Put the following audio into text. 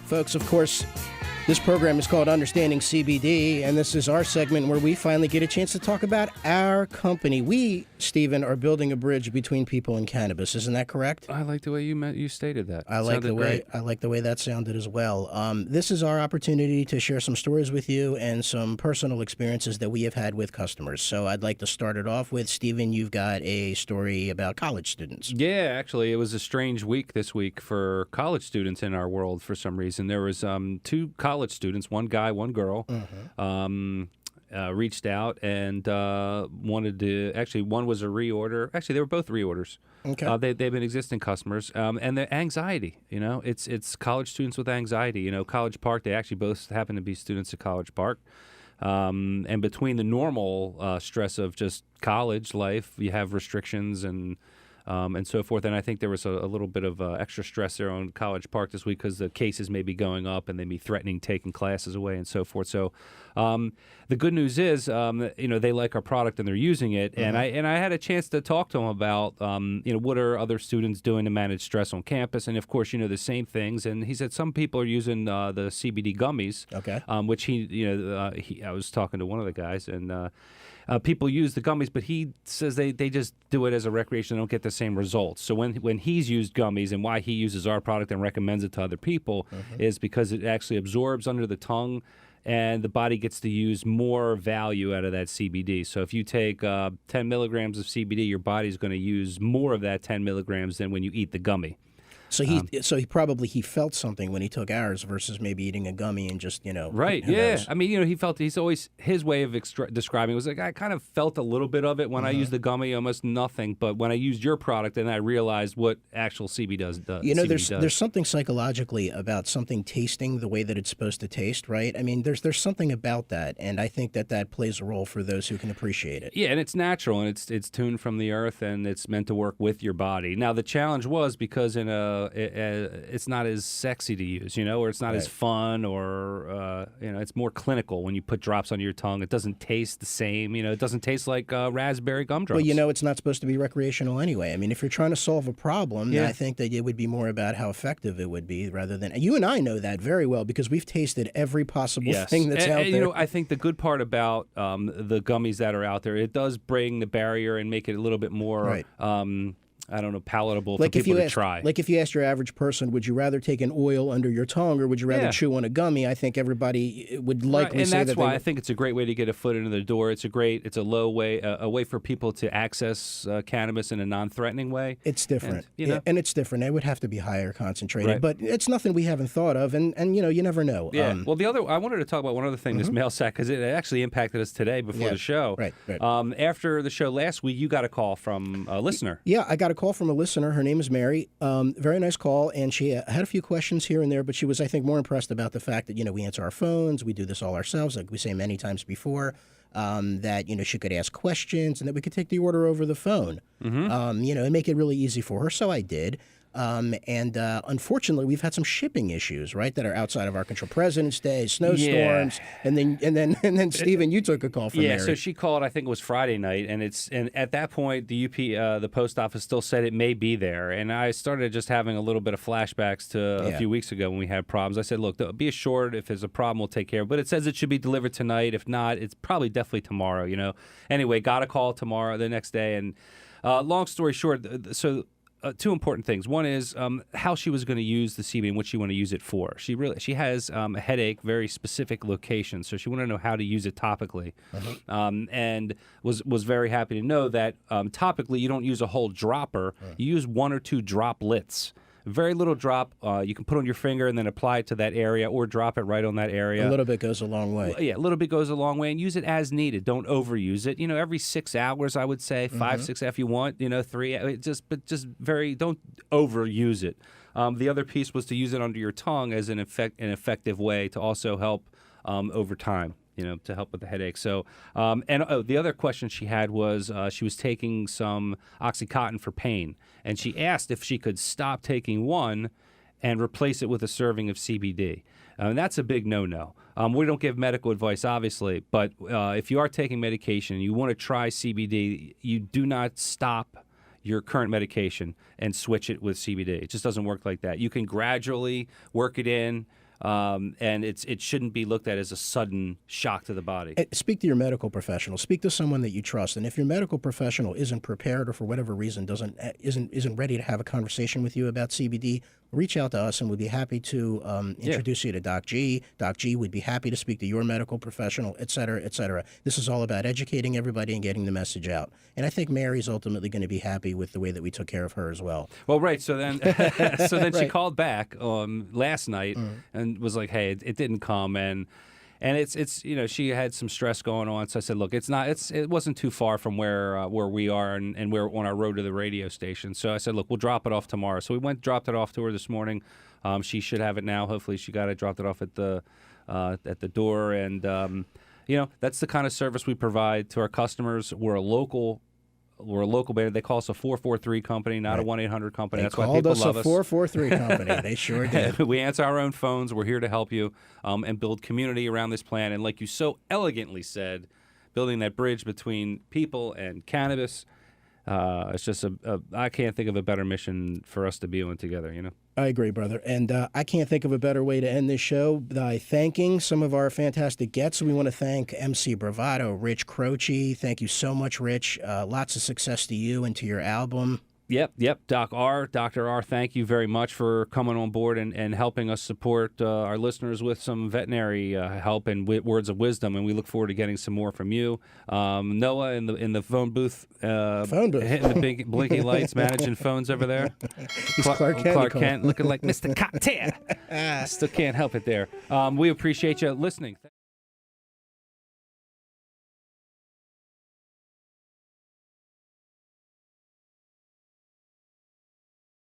Folks, of course, this program is called Understanding CBD, and this is our segment where we finally get a chance to talk about our company. We, Stephen, are building a bridge between people and cannabis. Isn't that correct? I like the way you stated that. I like the way that sounded as well. This is our opportunity to share some stories with you and some personal experiences that we have had with customers. So I'd like to start it off with, Stephen, you've got a story about college students. Yeah, actually, it was a strange week this week for college students in our world for some reason. There was two college students, one guy, one girl, reached out and wanted to, actually, one was a reorder. Actually, they were both reorders. Okay. They've been existing customers. And the anxiety, it's college students with anxiety. College Park, they actually both happen to be students at College Park. And between the normal stress of just college life, you have restrictions and so forth. And I think there was a little bit of extra stress there on College Park this week because the cases may be going up and they may be threatening taking classes away and so forth. So the good news is, they like our product and they're using it. And I had a chance to talk to them about, what are other students doing to manage stress on campus? And of course, the same things. And he said some people are using the CBD gummies, which I was talking to one of the guys and people use the gummies, but he says they just do it as a recreation. They don't get the same results. So when he's used gummies and why he uses our product and recommends it to other people is because it actually absorbs under the tongue and the body gets to use more value out of that CBD. So if you take 10 milligrams of CBD, your body's going to use more of that 10 milligrams than when you eat the gummy. So he probably felt something when he took ours versus maybe eating a gummy and just right. Yeah. I mean he felt he's always his way of describing it was like I kind of felt a little bit of it when I used the gummy, almost nothing. But when I used your product, and I realized what actual CBD does. There's something psychologically about something tasting the way that it's supposed to taste, right? I mean, there's something about that, and I think that plays a role for those who can appreciate it. Yeah, and it's natural and it's tuned from the earth and it's meant to work with your body. Now the challenge was because it's not as sexy to use, or it's not as fun, or it's more clinical when you put drops on your tongue. It doesn't taste the same, it doesn't taste like raspberry gumdrops. Well, it's not supposed to be recreational anyway. I mean, if you're trying to solve a problem, then I think that it would be more about how effective it would be rather than. You and I know that very well because we've tasted every possible thing that's out there. I think the good part about the gummies that are out there, it does bring the barrier and make it a little bit more. Palatable for people to try. Like if you asked your average person, would you rather take an oil under your tongue or would you rather chew on a gummy? I think everybody would likely say that. And that's why I think it's a great way to get a foot into the door. It's a low way, a way for people to access cannabis in a non-threatening way. It's different. And it's different. It would have to be higher concentrated, but it's nothing we haven't thought of, and you never know. Yeah. I wanted to talk about one other thing, this Mailsack, because it actually impacted us today before the show. Right. After the show last week, you got a call from a listener. Yeah, I got a call from a listener. Her name is Mary. Very nice call, and she had a few questions here and there, but she was, I think, more impressed about the fact that, we answer our phones, we do this all ourselves, like we say many times before, that, she could ask questions and that we could take the order over the phone, and make it really easy for her. So I did. Unfortunately, we've had some shipping issues, right, that are outside of our control. President's Day, snowstorms, and then Stephen, you took a call from Mary. Yeah, so she called. I think it was Friday night, and at that point the post office still said it may be there, and I started just having a little bit of flashbacks to a few weeks ago when we had problems. I said, look, be assured if there's a problem, we'll take care of it. But it says it should be delivered tonight. If not, it's probably definitely tomorrow. Anyway, got a call the next day, and long story short, so. Two important things. One is how she was going to use the CBD and what she wanted to use it for. She has a headache, very specific location, so she wanted to know how to use it topically, and was very happy to know that topically you don't use a whole dropper, you use one or two droplets. Very little drop. You can put on your finger and then apply it to that area or drop it right on that area. A little bit goes a long way. Yeah, a little bit goes a long way, and use it as needed. Don't overuse it. Every 6 hours, I would say, 5, 6 if you want, 3, don't overuse it. The other piece was to use it under your tongue as an effective way to also help over time. To help with the headache. So, the other question she had was she was taking some Oxycontin for pain, and she asked if she could stop taking one and replace it with a serving of CBD. And that's a big no-no. We don't give medical advice, obviously, but if you are taking medication and you want to try CBD, you do not stop your current medication and switch it with CBD. It just doesn't work like that. You can gradually work it in. and it shouldn't be looked at as a sudden shock to the body. Speak to your medical professional. Speak to someone that you trust. And if your medical professional isn't prepared or for whatever reason isn't ready to have a conversation with you about CBD, reach out to us and we'd be happy to introduce you to Doc G. Doc G would be happy to speak to your medical professional, et cetera, et cetera. This is all about educating everybody and getting the message out. And I think Mary's ultimately going to be happy with the way that we took care of her as well. Well, right. So then, she called back last night and was like, "Hey, it didn't come," and it's she had some stress going on. So I said, "Look, it wasn't too far from where we are, and we're on our road to the radio station." So I said, "Look, we'll drop it off tomorrow." So we dropped it off to her this morning. She should have it now. Hopefully, she got it, dropped it off at the door, and that's the kind of service we provide to our customers. We're a local band. They call us a 443 company, not a 1-800 company. That's why people love us. Called us a 443 company. They sure did. We answer our own phones. We're here to help you and build community around this plan. And like you so elegantly said, building that bridge between people and cannabis. It's just I can't think of a better mission for us to be on together, I agree, brother. And I can't think of a better way to end this show by thanking some of our fantastic guests. We want to thank MC Bravado, Rich Croce. Thank you so much, Rich. Lots of success to you and to your album. Yep. Dr. R, thank you very much for coming on board and helping us support our listeners with some veterinary help and words of wisdom. And we look forward to getting some more from you. Noah in the phone booth. Hitting the big blinking lights, managing phones over there. He's Clark Kent looking like Mr. Cocktail. Still can't help it there. We appreciate you listening.